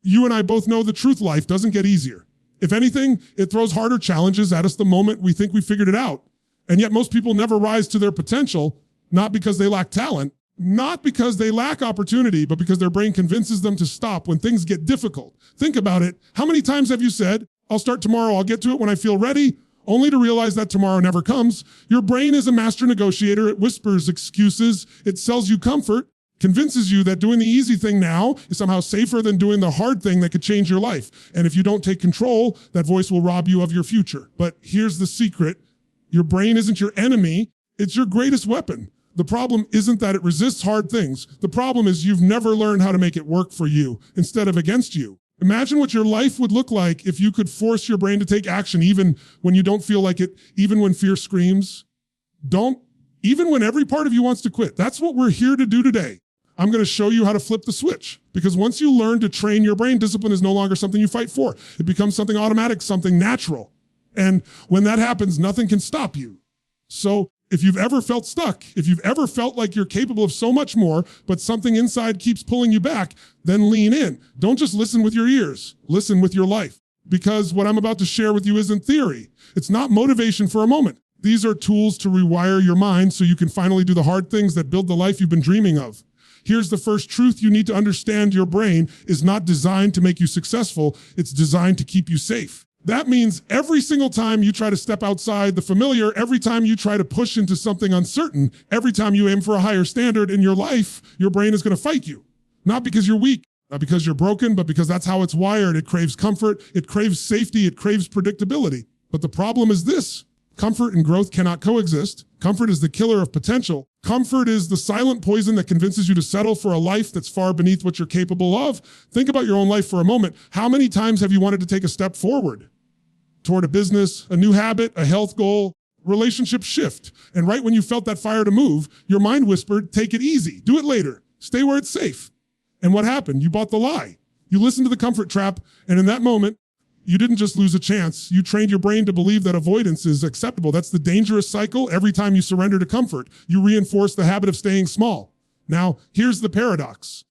You and I both know the truth. Life doesn't get easier. If anything, it throws harder challenges at us the moment we think we figured it out. And yet most people never rise to their potential, not because they lack talent, not because they lack opportunity, but because their brain convinces them to stop when things get difficult. Think about it. How many times have you said, I'll start tomorrow, I'll get to it when I feel ready, only to realize that tomorrow never comes? Your brain is a master negotiator. It whispers excuses. It sells you comfort, convinces you that doing the easy thing now is somehow safer than doing the hard thing that could change your life. And if you don't take control, that voice will rob you of your future. But here's the secret. Your brain isn't your enemy. It's your greatest weapon. The problem isn't that it resists hard things. The problem is you've never learned how to make it work for you instead of against you. Imagine what your life would look like if you could force your brain to take action even when you don't feel like it, even when fear screams. Even when every part of you wants to quit. That's what we're here to do today. I'm going to show you how to flip the switch, because once you learn to train your brain, discipline is no longer something you fight for. It becomes something automatic, something natural. And when that happens, nothing can stop you. So if you've ever felt stuck, if you've ever felt like you're capable of so much more, but something inside keeps pulling you back, then lean in. Don't just listen with your ears, listen with your life. Because what I'm about to share with you isn't theory. It's not motivation for a moment. These are tools to rewire your mind so you can finally do the hard things that build the life you've been dreaming of. Here's the first truth you need to understand. Your brain is not designed to make you successful. It's designed to keep you safe. That means every single time you try to step outside the familiar, every time you try to push into something uncertain, every time you aim for a higher standard in your life, your brain is going to fight you. Not because you're weak, not because you're broken, but because that's how it's wired. It craves comfort, it craves safety, it craves predictability. But the problem is this: comfort and growth cannot coexist. Comfort is the killer of potential. Comfort is the silent poison that convinces you to settle for a life that's far beneath what you're capable of. Think about your own life for a moment. How many times have you wanted to take a step forward toward a business, a new habit, a health goal, relationship shift? And right when you felt that fire to move, your mind whispered, take it easy, do it later, stay where it's safe. And what happened? You bought the lie. You listened to the comfort trap, and in that moment, you didn't just lose a chance. You trained your brain to believe that avoidance is acceptable. That's the dangerous cycle. Every time you surrender to comfort, you reinforce the habit of staying small. Now, here's the paradox.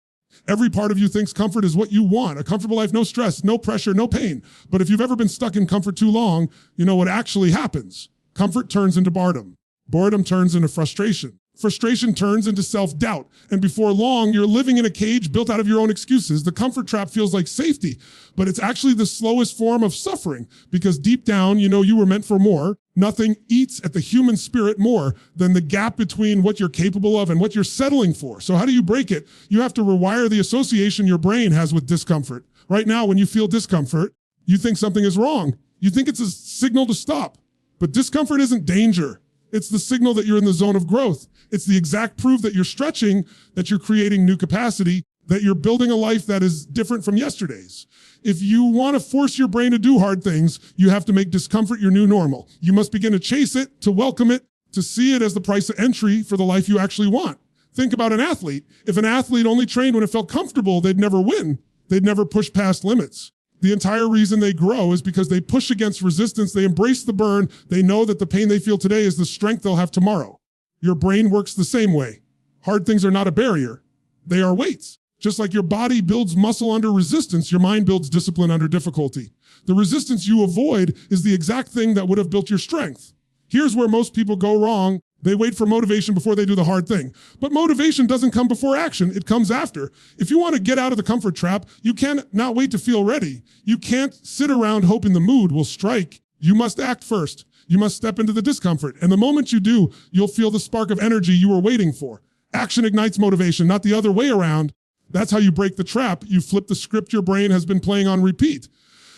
Every part of you thinks comfort is what you want. A comfortable life, no stress, no pressure, no pain. But if you've ever been stuck in comfort too long, you know what actually happens. Comfort turns into boredom. Boredom turns into frustration. Frustration turns into self-doubt. And before long, you're living in a cage built out of your own excuses. The comfort trap feels like safety, but it's actually the slowest form of suffering, because deep down, you know you were meant for more. Nothing eats at the human spirit more than the gap between what you're capable of and what you're settling for. So how do you break it? You have to rewire the association your brain has with discomfort. Right now, when you feel discomfort, you think something is wrong. You think it's a signal to stop. But discomfort isn't danger. It's the signal that you're in the zone of growth. It's the exact proof that you're stretching, that you're creating new capacity, that you're building a life that is different from yesterday's. If you want to force your brain to do hard things, you have to make discomfort your new normal. You must begin to chase it, to welcome it, to see it as the price of entry for the life you actually want. Think about an athlete. If an athlete only trained when it felt comfortable, they'd never win. They'd never push past limits. The entire reason they grow is because they push against resistance. They embrace the burn. They know that the pain they feel today is the strength they'll have tomorrow. Your brain works the same way. Hard things are not a barrier. They are weights. Just like your body builds muscle under resistance, your mind builds discipline under difficulty. The resistance you avoid is the exact thing that would have built your strength. Here's where most people go wrong. They wait for motivation before they do the hard thing. But motivation doesn't come before action. It comes after. If you want to get out of the comfort trap, you cannot wait to feel ready. You can't sit around hoping the mood will strike. You must act first. You must step into the discomfort. And the moment you do, you'll feel the spark of energy you were waiting for. Action ignites motivation, not the other way around. That's how you break the trap. You flip the script your brain has been playing on repeat.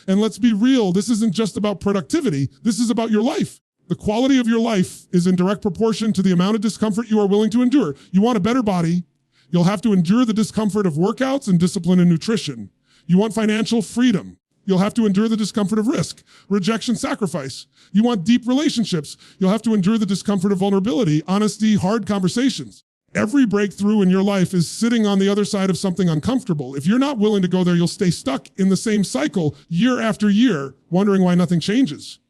And let's be real, this isn't just about productivity. This is about your life. The quality of your life is in direct proportion to the amount of discomfort you are willing to endure. You want a better body, you'll have to endure the discomfort of workouts and discipline and nutrition. You want financial freedom, you'll have to endure the discomfort of risk, rejection, sacrifice. You want deep relationships, you'll have to endure the discomfort of vulnerability, honesty, hard conversations. Every breakthrough in your life is sitting on the other side of something uncomfortable. If you're not willing to go there, you'll stay stuck in the same cycle year after year, wondering why nothing changes.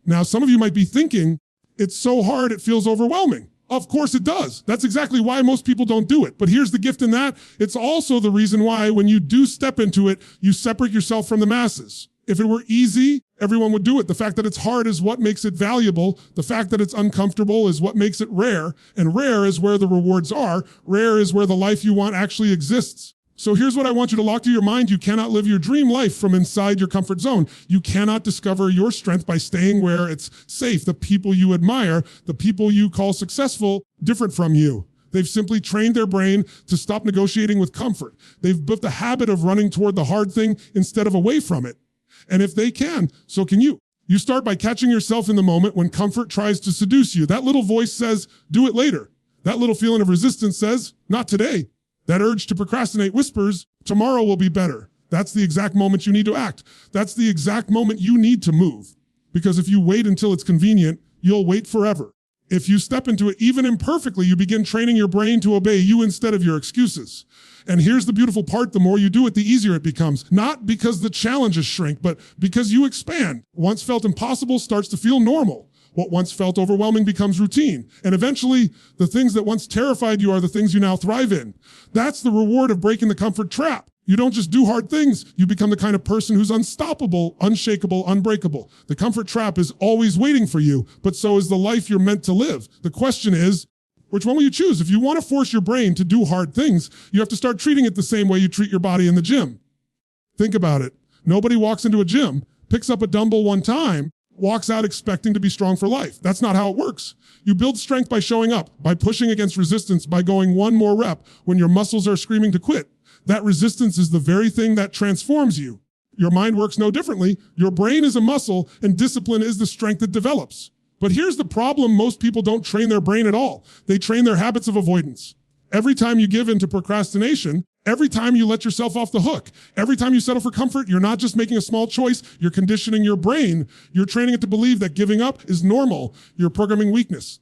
Now, some of you might be thinking, it's so hard, it feels overwhelming. Of course it does. That's exactly why most people don't do it. But here's the gift in that. It's also the reason why when you do step into it, you separate yourself from the masses. If it were easy, everyone would do it. The fact that it's hard is what makes it valuable. The fact that it's uncomfortable is what makes it rare. And rare is where the rewards are. Rare is where the life you want actually exists. So here's what I want you to lock to your mind. You cannot live your dream life from inside your comfort zone. You cannot discover your strength by staying where it's safe. The people you admire, the people you call successful, different from you. They've simply trained their brain to stop negotiating with comfort. They've built the habit of running toward the hard thing instead of away from it. And if they can, so can you. You start by catching yourself in the moment when comfort tries to seduce you. That little voice says, do it later. That little feeling of resistance says, not today. That urge to procrastinate whispers, tomorrow will be better. That's the exact moment you need to act. That's the exact moment you need to move. Because if you wait until it's convenient, you'll wait forever. If you step into it, even imperfectly, you begin training your brain to obey you instead of your excuses. And here's the beautiful part. The more you do it, the easier it becomes. Not because the challenges shrink, but because you expand. Once felt impossible starts to feel normal. What once felt overwhelming becomes routine. And eventually, the things that once terrified you are the things you now thrive in. That's the reward of breaking the comfort trap. You don't just do hard things. You become the kind of person who's unstoppable, unshakable, unbreakable. The comfort trap is always waiting for you, but so is the life you're meant to live. The question is, which one will you choose? If you want to force your brain to do hard things, you have to start treating it the same way you treat your body in the gym. Think about it. Nobody walks into a gym, picks up a dumbbell one time, walks out expecting to be strong for life. That's not how it works. You build strength by showing up, by pushing against resistance, by going one more rep when your muscles are screaming to quit. That resistance is the very thing that transforms you. Your mind works no differently. Your brain is a muscle, and discipline is the strength it develops. But here's the problem. Most people don't train their brain at all. They train their habits of avoidance. Every time you give in to procrastination, every time you let yourself off the hook, every time you settle for comfort, you're not just making a small choice, you're conditioning your brain. You're training it to believe that giving up is normal. You're programming weakness.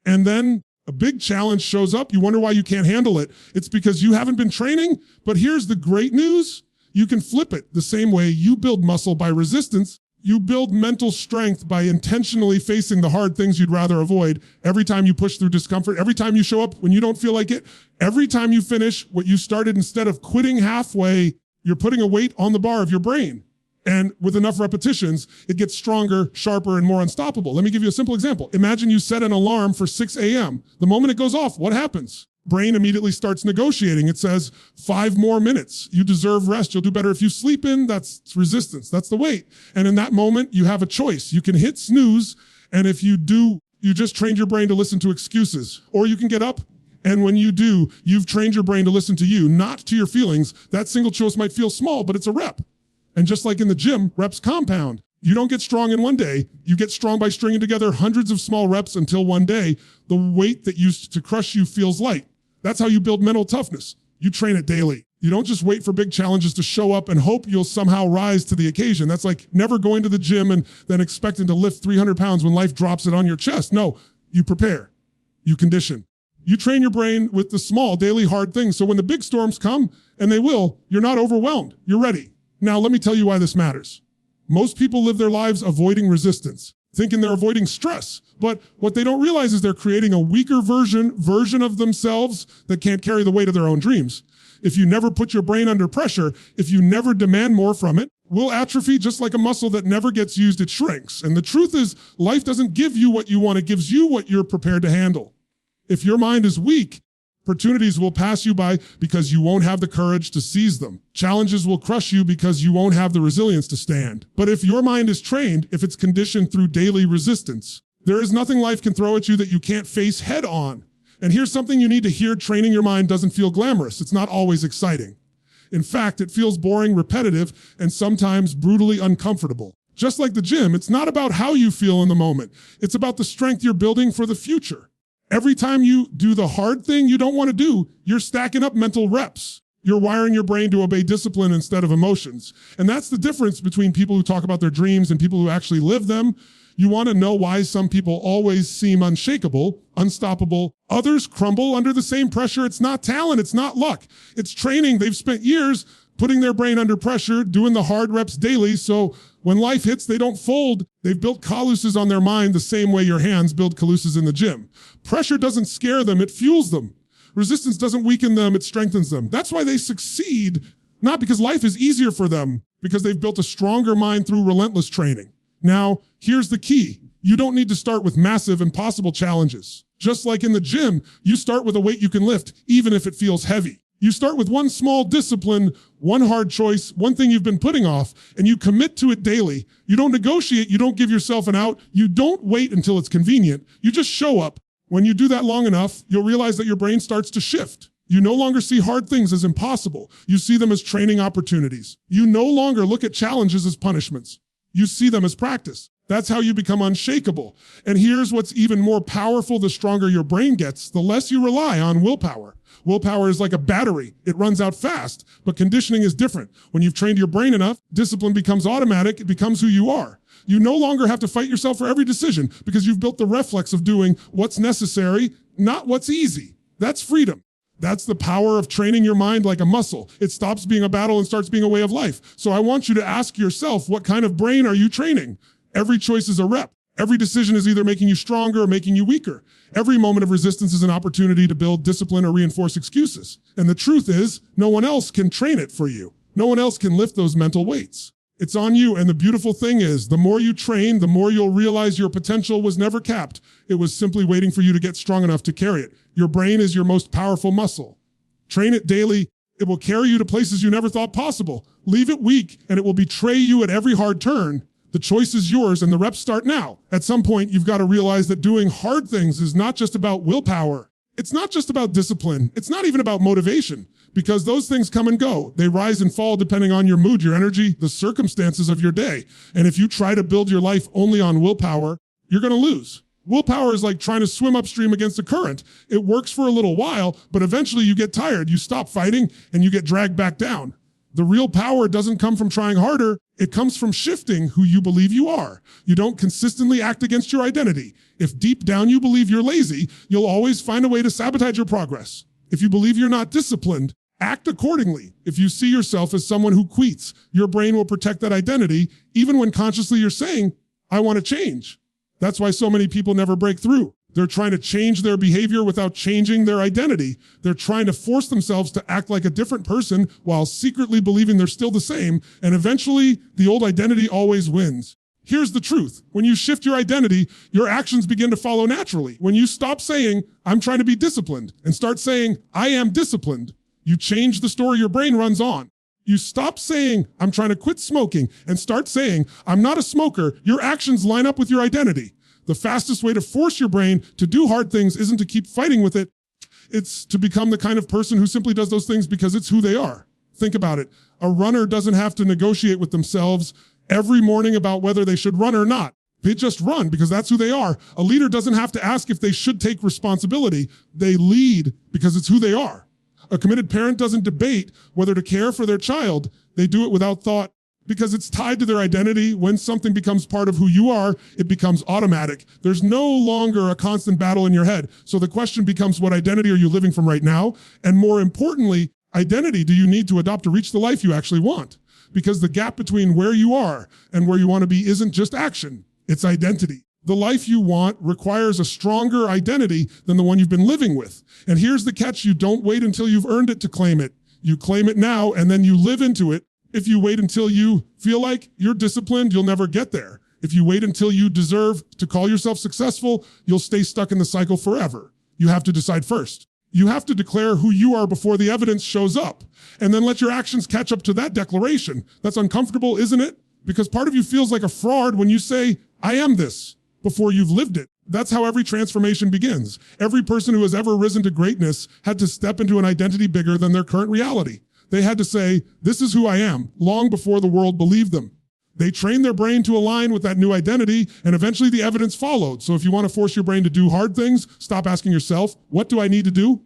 And then a big challenge shows up. You wonder why you can't handle it. It's because you haven't been training. But here's the great news. You can flip it the same way you build muscle by resistance. You build mental strength by intentionally facing the hard things you'd rather avoid. Every time you push through discomfort, every time you show up when you don't feel like it, every time you finish what you started, instead of quitting halfway, you're putting a weight on the bar of your brain. And with enough repetitions, it gets stronger, sharper, and more unstoppable. Let me give you a simple example. Imagine you set an alarm for 6 a.m. The moment it goes off, what happens? Brain immediately starts negotiating. It says 5 more minutes. You deserve rest. You'll do better if you sleep in. That's resistance. That's the weight. And in that moment, you have a choice. You can hit snooze. And if you do, you just trained your brain to listen to excuses. Or you can get up. And when you do, you've trained your brain to listen to you, not to your feelings. That single choice might feel small, but it's a rep. And just like in the gym, reps compound. You don't get strong in one day. You get strong by stringing together hundreds of small reps until one day, the weight that used to crush you feels light. That's how you build mental toughness. You train it daily. You don't just wait for big challenges to show up and hope you'll somehow rise to the occasion. That's like never going to the gym and then expecting to lift 300 pounds when life drops it on your chest. No, you prepare. You condition. You train your brain with the small daily hard things. So when the big storms come, and they will, you're not overwhelmed. You're ready. Now, let me tell you why this matters. Most people live their lives avoiding resistance, thinking they're avoiding stress. But what they don't realize is they're creating a weaker version of themselves that can't carry the weight of their own dreams. If you never put your brain under pressure, if you never demand more from it, will atrophy just like a muscle that never gets used, it shrinks. And the truth is, life doesn't give you what you want, it gives you what you're prepared to handle. If your mind is weak, opportunities will pass you by because you won't have the courage to seize them. Challenges will crush you because you won't have the resilience to stand. But if your mind is trained, if it's conditioned through daily resistance, there is nothing life can throw at you that you can't face head on. And here's something you need to hear. Training your mind doesn't feel glamorous. It's not always exciting. In fact, it feels boring, repetitive, and sometimes brutally uncomfortable. Just like the gym, it's not about how you feel in the moment. It's about the strength you're building for the future. Every time you do the hard thing you don't want to do, you're stacking up mental reps. You're wiring your brain to obey discipline instead of emotions. And that's the difference between people who talk about their dreams and people who actually live them. You want to know why some people always seem unshakable, unstoppable. Others crumble under the same pressure. It's not talent. It's not luck. It's training. They've spent years putting their brain under pressure, doing the hard reps daily. So when life hits, they don't fold. They've built calluses on their mind the same way your hands build calluses in the gym. Pressure doesn't scare them, it fuels them. Resistance doesn't weaken them, it strengthens them. That's why they succeed, not because life is easier for them, because they've built a stronger mind through relentless training. Now, here's the key. You don't need to start with massive, impossible challenges. Just like in the gym, you start with a weight you can lift, even if it feels heavy. You start with one small discipline, one hard choice, one thing you've been putting off, and you commit to it daily. You don't negotiate, you don't give yourself an out, you don't wait until it's convenient. You just show up. When you do that long enough, you'll realize that your brain starts to shift. You no longer see hard things as impossible. You see them as training opportunities. You no longer look at challenges as punishments. You see them as practice. That's how you become unshakable. And here's what's even more powerful: the stronger your brain gets, the less you rely on willpower. Willpower is like a battery. It runs out fast, but conditioning is different. When you've trained your brain enough, discipline becomes automatic. It becomes who you are. You no longer have to fight yourself for every decision because you've built the reflex of doing what's necessary, not what's easy. That's freedom. That's the power of training your mind like a muscle. It stops being a battle and starts being a way of life. So I want you to ask yourself, what kind of brain are you training? Every choice is a rep. Every decision is either making you stronger or making you weaker. Every moment of resistance is an opportunity to build discipline or reinforce excuses. And the truth is, no one else can train it for you. No one else can lift those mental weights. It's on you. And the beautiful thing is, the more you train, the more you'll realize your potential was never capped. It was simply waiting for you to get strong enough to carry it. Your brain is your most powerful muscle. Train it daily. It will carry you to places you never thought possible. Leave it weak, and it will betray you at every hard turn. The choice is yours, and the reps start now. At some point, you've got to realize that doing hard things is not just about willpower. It's not just about discipline. It's not even about motivation, because those things come and go. They rise and fall depending on your mood, your energy, the circumstances of your day. And if you try to build your life only on willpower, you're going to lose. Willpower is like trying to swim upstream against a current. It works for a little while, but eventually you get tired. You stop fighting, and you get dragged back down. The real power doesn't come from trying harder. It comes from shifting who you believe you are. You don't consistently act against your identity. If deep down you believe you're lazy, you'll always find a way to sabotage your progress. If you believe you're not disciplined, act accordingly. If you see yourself as someone who quits, your brain will protect that identity, even when consciously you're saying, I want to change. That's why so many people never break through. They're trying to change their behavior without changing their identity. They're trying to force themselves to act like a different person while secretly believing they're still the same. And eventually, the old identity always wins. Here's the truth. When you shift your identity, your actions begin to follow naturally. When you stop saying, I'm trying to be disciplined, and start saying, I am disciplined, you change the story your brain runs on. You stop saying, I'm trying to quit smoking, and start saying, I'm not a smoker. Your actions line up with your identity. The fastest way to force your brain to do hard things isn't to keep fighting with it. It's to become the kind of person who simply does those things because it's who they are. Think about it. A runner doesn't have to negotiate with themselves every morning about whether they should run or not. They just run because that's who they are. A leader doesn't have to ask if they should take responsibility. They lead because it's who they are. A committed parent doesn't debate whether to care for their child. They do it without thought, because it's tied to their identity. When something becomes part of who you are, it becomes automatic. There's no longer a constant battle in your head. So the question becomes, what identity are you living from right now? And more importantly, identity do you need to adopt to reach the life you actually want? Because the gap between where you are and where you want to be isn't just action, it's identity. The life you want requires a stronger identity than the one you've been living with. And here's the catch: you don't wait until you've earned it to claim it. You claim it now, and then you live into it. If you wait until you feel like you're disciplined, you'll never get there. If you wait until you deserve to call yourself successful, you'll stay stuck in the cycle forever. You have to decide first. You have to declare who you are before the evidence shows up, and then let your actions catch up to that declaration. That's uncomfortable, isn't it? Because part of you feels like a fraud when you say, I am this, before you've lived it. That's how every transformation begins. Every person who has ever risen to greatness had to step into an identity bigger than their current reality. They had to say, this is who I am, long before the world believed them. They trained their brain to align with that new identity, and eventually the evidence followed. So if you want to force your brain to do hard things, stop asking yourself, what do I need to do?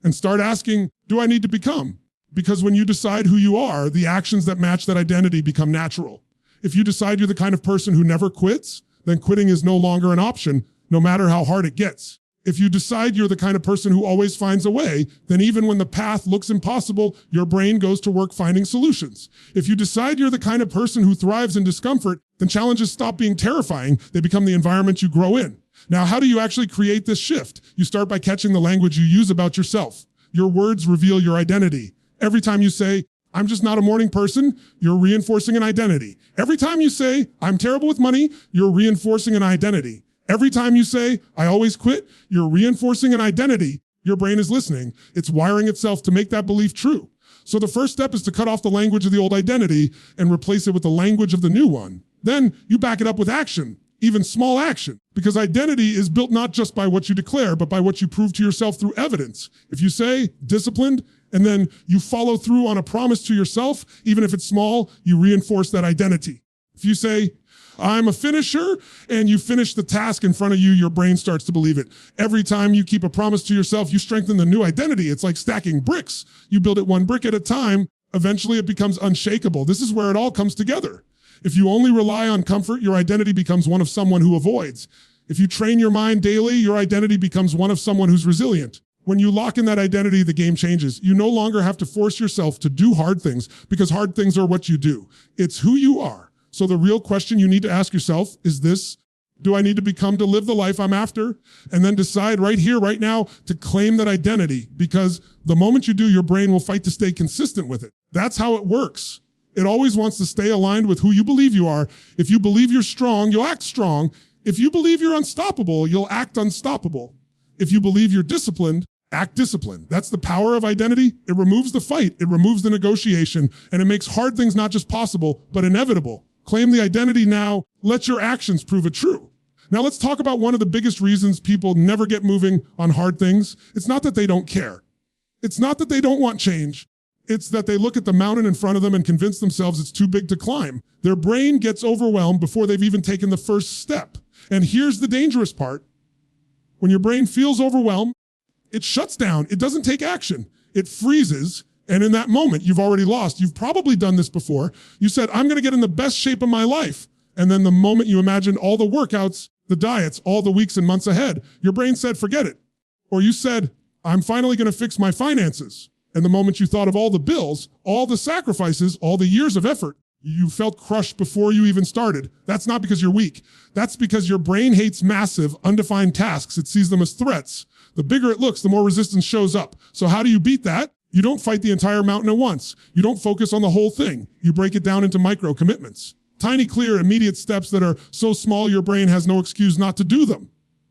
And start asking, do I need to become? Because when you decide who you are, the actions that match that identity become natural. If you decide you're the kind of person who never quits, then quitting is no longer an option, no matter how hard it gets. If you decide you're the kind of person who always finds a way, then even when the path looks impossible, your brain goes to work finding solutions. If you decide you're the kind of person who thrives in discomfort, then challenges stop being terrifying. They become the environment you grow in. Now, how do you actually create this shift? You start by catching the language you use about yourself. Your words reveal your identity. Every time you say, I'm just not a morning person, you're reinforcing an identity. Every time you say, I'm terrible with money, you're reinforcing an identity. Every time you say, I always quit, you're reinforcing an identity. Your brain is listening. It's wiring itself to make that belief true. So the first step is to cut off the language of the old identity and replace it with the language of the new one. Then you back it up with action. Even small action, because identity is built not just by what you declare, but by what you prove to yourself through evidence. If you say disciplined, and then you follow through on a promise to yourself, even if it's small, you reinforce that identity. If you say, I'm a finisher, and you finish the task in front of you, your brain starts to believe it. Every time you keep a promise to yourself, you strengthen the new identity. It's like stacking bricks. You build it one brick at a time. Eventually it becomes unshakable. This is where it all comes together. If you only rely on comfort, your identity becomes one of someone who avoids. If you train your mind daily, your identity becomes one of someone who's resilient. When you lock in that identity, the game changes. You no longer have to force yourself to do hard things because hard things are what you do. It's who you are. So the real question you need to ask yourself is this: do I need to become to live the life I'm after? And then decide right here, right now, to claim that identity, because the moment you do, your brain will fight to stay consistent with it. That's how it works. It always wants to stay aligned with who you believe you are. If you believe you're strong, you'll act strong. If you believe you're unstoppable, you'll act unstoppable. If you believe you're disciplined, act disciplined. That's the power of identity. It removes the fight. It removes the negotiation. And it makes hard things not just possible, but inevitable. Claim the identity now. Let your actions prove it true. Now let's talk about one of the biggest reasons people never get moving on hard things. It's not that they don't care. It's not that they don't want change. It's that they look at the mountain in front of them and convince themselves it's too big to climb. Their brain gets overwhelmed before they've even taken the first step. And here's the dangerous part. When your brain feels overwhelmed, it shuts down. It doesn't take action. It freezes. And in that moment, you've already lost. You've probably done this before. You said, I'm going to get in the best shape of my life. And then the moment you imagined all the workouts, the diets, all the weeks and months ahead, your brain said, forget it. Or you said, I'm finally going to fix my finances. And the moment you thought of all the bills, all the sacrifices, all the years of effort, you felt crushed before you even started. That's not because you're weak. That's because your brain hates massive, undefined tasks. It sees them as threats. The bigger it looks, the more resistance shows up. So how do you beat that? You don't fight the entire mountain at once. You don't focus on the whole thing. You break it down into micro commitments. Tiny, clear, immediate steps that are so small your brain has no excuse not to do them.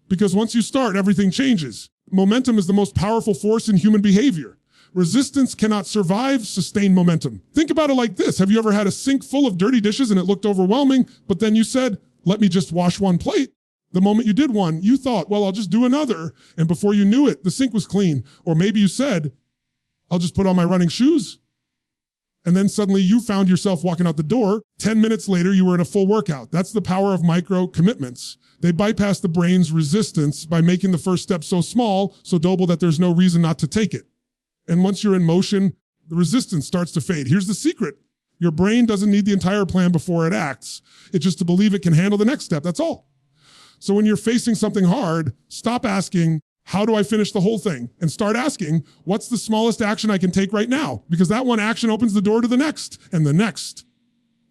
Because once you start, everything changes. Momentum is the most powerful force in human behavior. Resistance cannot survive sustained momentum. Think about it like this. Have you ever had a sink full of dirty dishes and it looked overwhelming, but then you said, let me just wash one plate? The moment you did one, you thought, well, I'll just do another. And before you knew it, the sink was clean. Or maybe you said, I'll just put on my running shoes. And then suddenly you found yourself walking out the door. 10 minutes later, you were in a full workout. That's the power of micro commitments. They bypass the brain's resistance by making the first step so small, so doable that there's no reason not to take it. And once you're in motion, the resistance starts to fade. Here's the secret. Your brain doesn't need the entire plan before it acts. It's just to believe it can handle the next step. That's all. So when you're facing something hard, stop asking, how do I finish the whole thing? And start asking, what's the smallest action I can take right now? Because that one action opens the door to the next, and the next,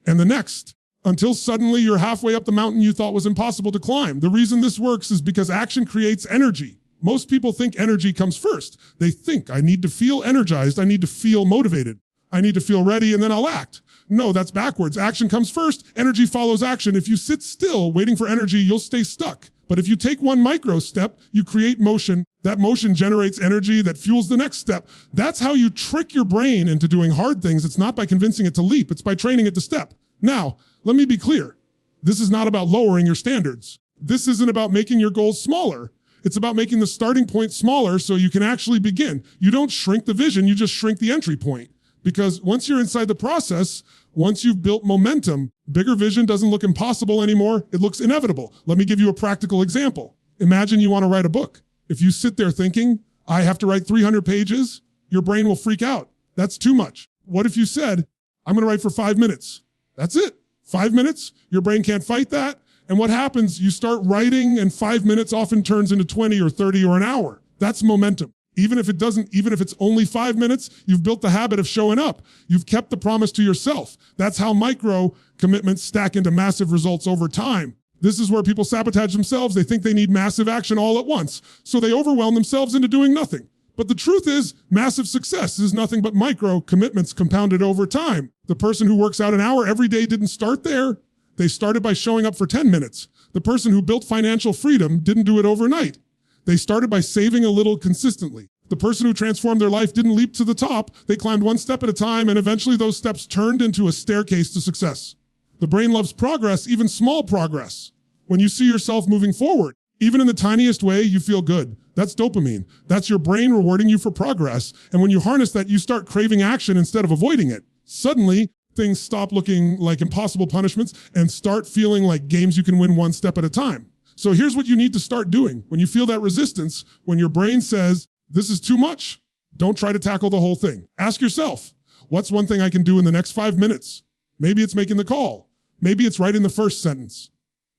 and the next, until suddenly you're halfway up the mountain you thought was impossible to climb. The reason this works is because action creates energy. Most people think energy comes first. They think, I need to feel energized. I need to feel motivated. I need to feel ready, and then I'll act. No, that's backwards. Action comes first. Energy follows action. If you sit still waiting for energy, you'll stay stuck. But if you take one micro step, you create motion. That motion generates energy that fuels the next step. That's how you trick your brain into doing hard things. It's not by convincing it to leap. It's by training it to step. Now, let me be clear. This is not about lowering your standards. This isn't about making your goals smaller. It's about making the starting point smaller so you can actually begin. You don't shrink the vision, you just shrink the entry point. Because once you're inside the process, once you've built momentum, bigger vision doesn't look impossible anymore. It looks inevitable. Let me give you a practical example. Imagine you want to write a book. If you sit there thinking, I have to write 300 pages, your brain will freak out. That's too much. What if you said, I'm going to write for 5 minutes? That's it. 5 minutes? Your brain can't fight that. And what happens, you start writing and 5 minutes often turns into 20 or 30 or an hour. That's momentum. Even if it's only 5 minutes, you've built the habit of showing up. You've kept the promise to yourself. That's how micro commitments stack into massive results over time. This is where people sabotage themselves. They think they need massive action all at once. So they overwhelm themselves into doing nothing. But the truth is, massive success is nothing but micro commitments compounded over time. The person who works out an hour every day didn't start there. They started by showing up for 10 minutes. The person who built financial freedom didn't do it overnight. They started by saving a little consistently. The person who transformed their life didn't leap to the top. They climbed one step at a time, and eventually those steps turned into a staircase to success. The brain loves progress, even small progress. When you see yourself moving forward, even in the tiniest way, you feel good. That's dopamine. That's your brain rewarding you for progress. And when you harness that, you start craving action instead of avoiding it. Suddenly, things stop looking like impossible punishments and start feeling like games you can win one step at a time. So here's what you need to start doing. When you feel that resistance, when your brain says, this is too much, don't try to tackle the whole thing. Ask yourself, what's one thing I can do in the next 5 minutes? Maybe it's making the call. Maybe it's writing the first sentence.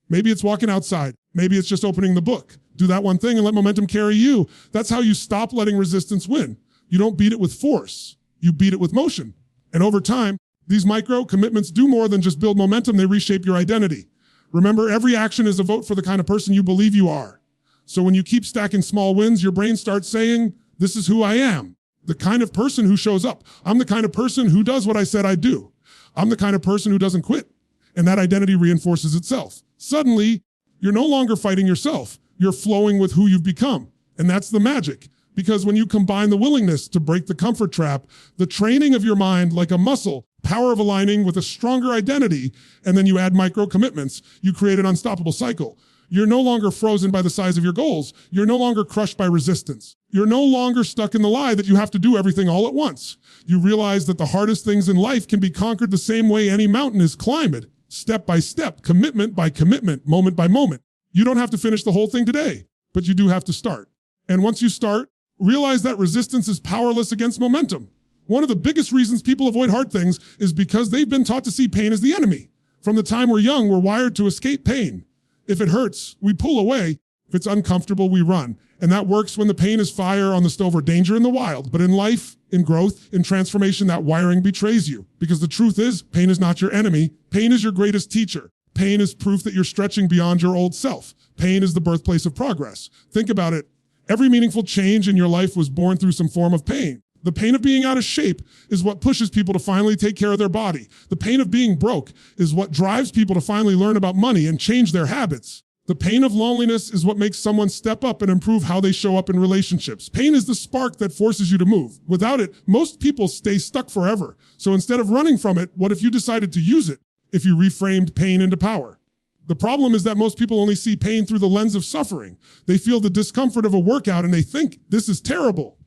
Maybe it's walking outside. Maybe it's just opening the book. Do that one thing and let momentum carry you. That's how you stop letting resistance win. You don't beat it with force. You beat it with motion. And over time, these micro commitments do more than just build momentum. They reshape your identity. Remember, every action is a vote for the kind of person you believe you are. So when you keep stacking small wins, your brain starts saying, this is who I am. The kind of person who shows up. I'm the kind of person who does what I said I'd do. I'm the kind of person who doesn't quit. And that identity reinforces itself. Suddenly, you're no longer fighting yourself. You're flowing with who you've become. And that's the magic. Because when you combine the willingness to break the comfort trap, the training of your mind like a muscle, power of aligning with a stronger identity, and then you add micro commitments, you create an unstoppable cycle. You're no longer frozen by the size of your goals. You're no longer crushed by resistance. You're no longer stuck in the lie that you have to do everything all at once. You realize that the hardest things in life can be conquered the same way any mountain is climbed, step by step, commitment by commitment, moment by moment. You don't have to finish the whole thing today, but you do have to start. And once you start, realize that resistance is powerless against momentum. One of the biggest reasons people avoid hard things is because they've been taught to see pain as the enemy. From the time we're young, we're wired to escape pain. If it hurts, we pull away. If it's uncomfortable, we run. And that works when the pain is fire on the stove or danger in the wild. But in life, in growth, in transformation, that wiring betrays you. Because the truth is, pain is not your enemy. Pain is your greatest teacher. Pain is proof that you're stretching beyond your old self. Pain is the birthplace of progress. Think about it. Every meaningful change in your life was born through some form of pain. The pain of being out of shape is what pushes people to finally take care of their body. The pain of being broke is what drives people to finally learn about money and change their habits. The pain of loneliness is what makes someone step up and improve how they show up in relationships. Pain is the spark that forces you to move. Without it, most people stay stuck forever. So instead of running from it, what if you decided to use it? If you reframed pain into power? The problem is that most people only see pain through the lens of suffering. They feel the discomfort of a workout and they think this is terrible.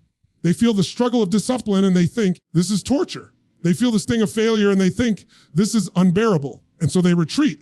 They feel the struggle of discipline and they think this is torture. They feel the sting of failure and they think this is unbearable. And so they retreat.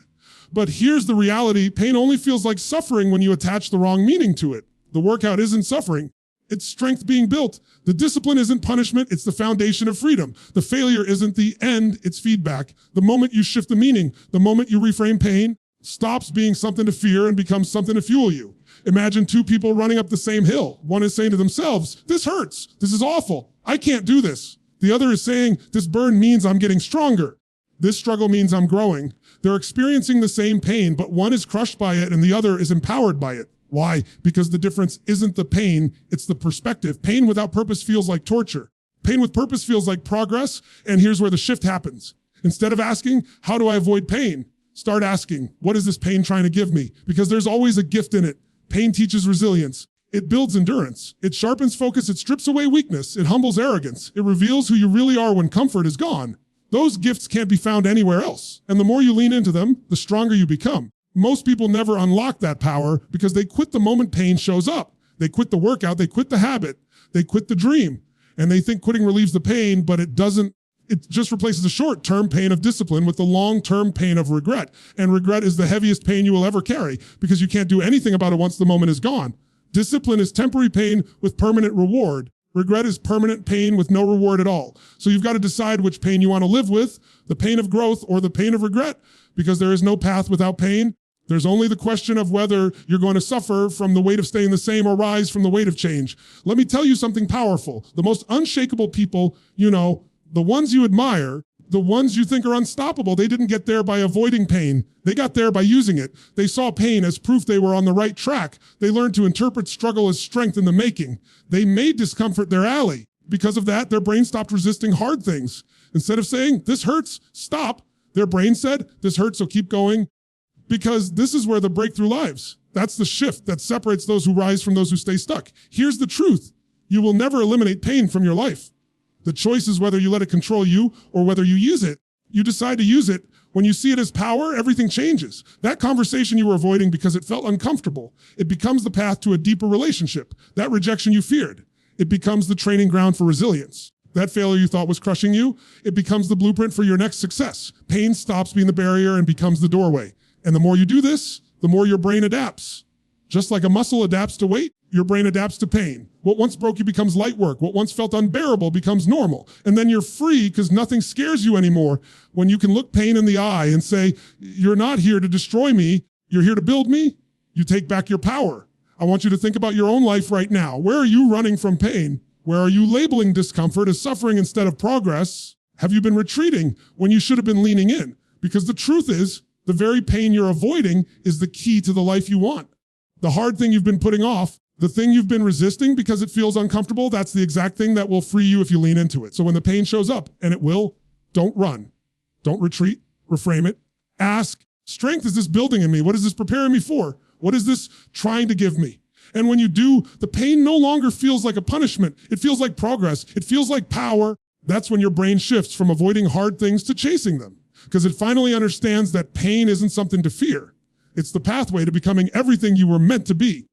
But here's the reality. Pain only feels like suffering when you attach the wrong meaning to it. The workout isn't suffering. It's strength being built. The discipline isn't punishment. It's the foundation of freedom. The failure isn't the end. It's feedback. The moment you shift the meaning, the moment you reframe pain, stops being something to fear and becomes something to fuel you. Imagine two people running up the same hill. One is saying to themselves, this hurts. This is awful. I can't do this. The other is saying, this burn means I'm getting stronger. This struggle means I'm growing. They're experiencing the same pain, but one is crushed by it and the other is empowered by it. Why? Because the difference isn't the pain, it's the perspective. Pain without purpose feels like torture. Pain with purpose feels like progress, and here's where the shift happens. Instead of asking, how do I avoid pain? Start asking, what is this pain trying to give me? Because there's always a gift in it. Pain teaches resilience. It builds endurance. It sharpens focus. It strips away weakness. It humbles arrogance. It reveals who you really are when comfort is gone. Those gifts can't be found anywhere else. And the more you lean into them, the stronger you become. Most people never unlock that power because they quit the moment pain shows up. They quit the workout. They quit the habit. They quit the dream. And they think quitting relieves the pain, but it doesn't. It just replaces the short-term pain of discipline with the long-term pain of regret. And regret is the heaviest pain you will ever carry because you can't do anything about it once the moment is gone. Discipline is temporary pain with permanent reward. Regret is permanent pain with no reward at all. So you've got to decide which pain you want to live with, the pain of growth or the pain of regret, because there is no path without pain. There's only the question of whether you're going to suffer from the weight of staying the same or rise from the weight of change. Let me tell you something powerful. The most unshakable people, the ones you admire, the ones you think are unstoppable, they didn't get there by avoiding pain. They got there by using it. They saw pain as proof they were on the right track. They learned to interpret struggle as strength in the making. They made discomfort their ally. Because of that, their brain stopped resisting hard things. Instead of saying, this hurts, stop, their brain said, this hurts, so keep going. Because this is where the breakthrough lives. That's the shift that separates those who rise from those who stay stuck. Here's the truth. You will never eliminate pain from your life. The choice is whether you let it control you or whether you use it. You decide to use it. When you see it as power, everything changes. That conversation you were avoiding because it felt uncomfortable, it becomes the path to a deeper relationship. That rejection you feared, it becomes the training ground for resilience. That failure you thought was crushing you, it becomes the blueprint for your next success. Pain stops being the barrier and becomes the doorway. And the more you do this, the more your brain adapts. Just like a muscle adapts to weight, your brain adapts to pain. What once broke you becomes light work. What once felt unbearable becomes normal. And then you're free because nothing scares you anymore. When you can look pain in the eye and say, you're not here to destroy me, you're here to build me, you take back your power. I want you to think about your own life right now. Where are you running from pain? Where are you labeling discomfort as suffering instead of progress? Have you been retreating when you should have been leaning in? Because the truth is, the very pain you're avoiding is the key to the life you want. The hard thing you've been putting off, the thing you've been resisting because it feels uncomfortable, that's the exact thing that will free you if you lean into it. So when the pain shows up, and it will, don't run. Don't retreat, reframe it. Ask, strength is this building in me? What is this preparing me for? What is this trying to give me? And when you do, the pain no longer feels like a punishment. It feels like progress. It feels like power. That's when your brain shifts from avoiding hard things to chasing them. Because it finally understands that pain isn't something to fear. It's the pathway to becoming everything you were meant to be.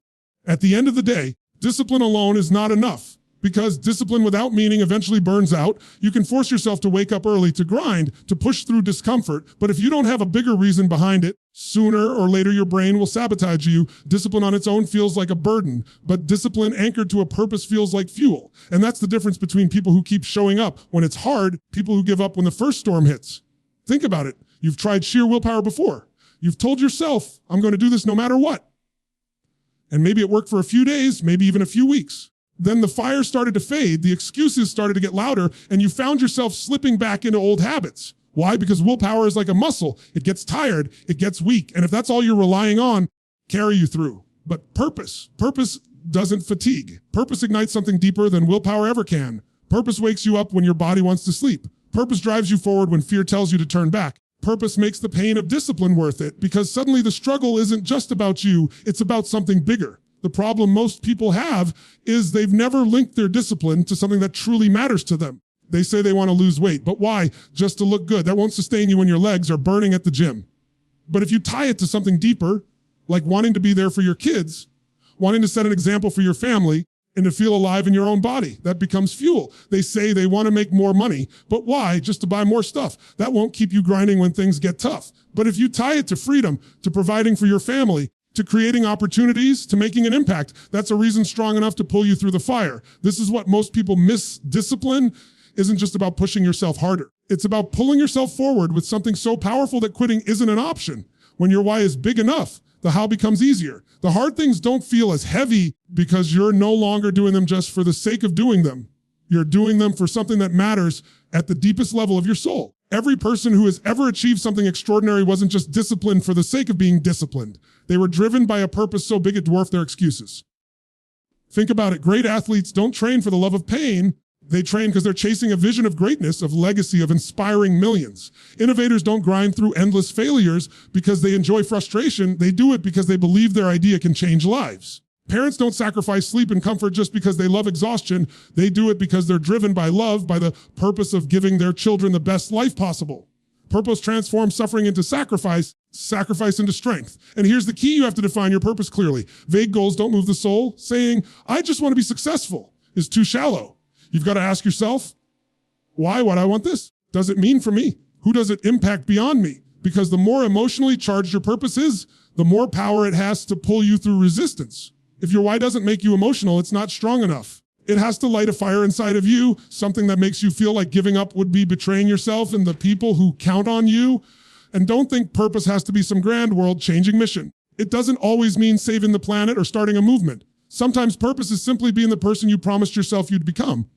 At the end of the day, discipline alone is not enough. Because discipline without meaning eventually burns out. You can force yourself to wake up early, to grind, to push through discomfort. But if you don't have a bigger reason behind it, sooner or later your brain will sabotage you. Discipline on its own feels like a burden, but discipline anchored to a purpose feels like fuel. And that's the difference between people who keep showing up when it's hard, people who give up when the first storm hits. Think about it. You've tried sheer willpower before. You've told yourself, I'm going to do this no matter what. And maybe it worked for a few days, maybe even a few weeks. Then the fire started to fade, the excuses started to get louder, and you found yourself slipping back into old habits. Why? Because willpower is like a muscle. It gets tired, it gets weak. And if that's all you're relying on, carry you through. But purpose doesn't fatigue. Purpose ignites something deeper than willpower ever can. Purpose wakes you up when your body wants to sleep. Purpose drives you forward when fear tells you to turn back. Purpose makes the pain of discipline worth it because suddenly the struggle isn't just about you, it's about something bigger. The problem most people have is they've never linked their discipline to something that truly matters to them. They say they want to lose weight, but why? Just to look good. That won't sustain you when your legs are burning at the gym. But if you tie it to something deeper, like wanting to be there for your kids, wanting to set an example for your family, and to feel alive in your own body. That becomes fuel. They say they want to make more money, but why? Just to buy more stuff. That won't keep you grinding when things get tough. But if you tie it to freedom, to providing for your family, to creating opportunities, to making an impact, that's a reason strong enough to pull you through the fire. This is what most people miss. Discipline isn't just about pushing yourself harder. It's about pulling yourself forward with something so powerful that quitting isn't an option. When your why is big enough, the how becomes easier. The hard things don't feel as heavy because you're no longer doing them just for the sake of doing them. You're doing them for something that matters at the deepest level of your soul. Every person who has ever achieved something extraordinary wasn't just disciplined for the sake of being disciplined. They were driven by a purpose so big it dwarfed their excuses. Think about it. Great athletes don't train for the love of pain. They train because they're chasing a vision of greatness, of legacy, of inspiring millions. Innovators don't grind through endless failures because they enjoy frustration. They do it because they believe their idea can change lives. Parents don't sacrifice sleep and comfort just because they love exhaustion. They do it because they're driven by love, by the purpose of giving their children the best life possible. Purpose transforms suffering into sacrifice, sacrifice into strength. And here's the key: you have to define your purpose clearly. Vague goals don't move the soul. Saying, I just want to be successful, is too shallow. You've got to ask yourself, why would I want this? Does it mean for me? Who does it impact beyond me? Because the more emotionally charged your purpose is, the more power it has to pull you through resistance. If your why doesn't make you emotional, it's not strong enough. It has to light a fire inside of you, something that makes you feel like giving up would be betraying yourself and the people who count on you. And don't think purpose has to be some grand world-changing mission. It doesn't always mean saving the planet or starting a movement. Sometimes purpose is simply being the person you promised yourself you'd become.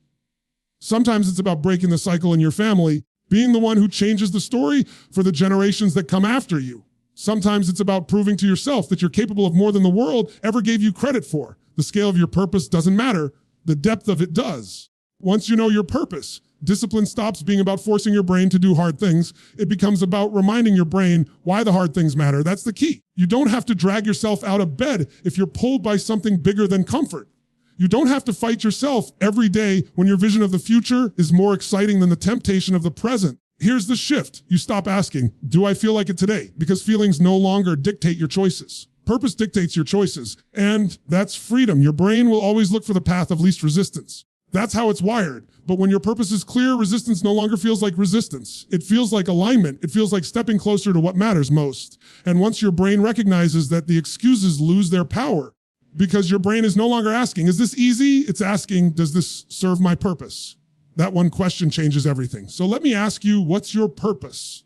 Sometimes it's about breaking the cycle in your family, being the one who changes the story for the generations that come after you. Sometimes it's about proving to yourself that you're capable of more than the world ever gave you credit for. The scale of your purpose doesn't matter. The depth of it does. Once you know your purpose, discipline stops being about forcing your brain to do hard things. It becomes about reminding your brain why the hard things matter. That's the key. You don't have to drag yourself out of bed if you're pulled by something bigger than comfort. You don't have to fight yourself every day when your vision of the future is more exciting than the temptation of the present. Here's the shift. You stop asking, do I feel like it today? Because feelings no longer dictate your choices. Purpose dictates your choices, and that's freedom. Your brain will always look for the path of least resistance. That's how it's wired. But when your purpose is clear, resistance no longer feels like resistance. It feels like alignment. It feels like stepping closer to what matters most. And once your brain recognizes that, the excuses lose their power, because your brain is no longer asking, is this easy? It's asking, does this serve my purpose? That one question changes everything. So let me ask you, what's your purpose?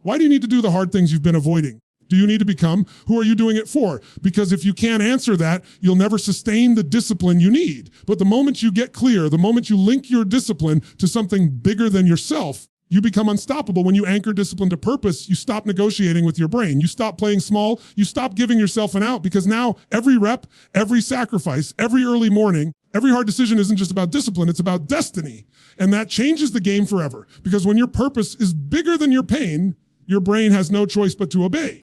Why do you need to do the hard things you've been avoiding? Do you need to become? Who are you doing it for? Because if you can't answer that, you'll never sustain the discipline you need. But the moment you get clear, the moment you link your discipline to something bigger than yourself, you become unstoppable. When you anchor discipline to purpose, you stop negotiating with your brain. You stop playing small. You stop giving yourself an out, because now every rep, every sacrifice, every early morning, every hard decision isn't just about discipline, it's about destiny. And that changes the game forever. Because when your purpose is bigger than your pain, your brain has no choice but to obey.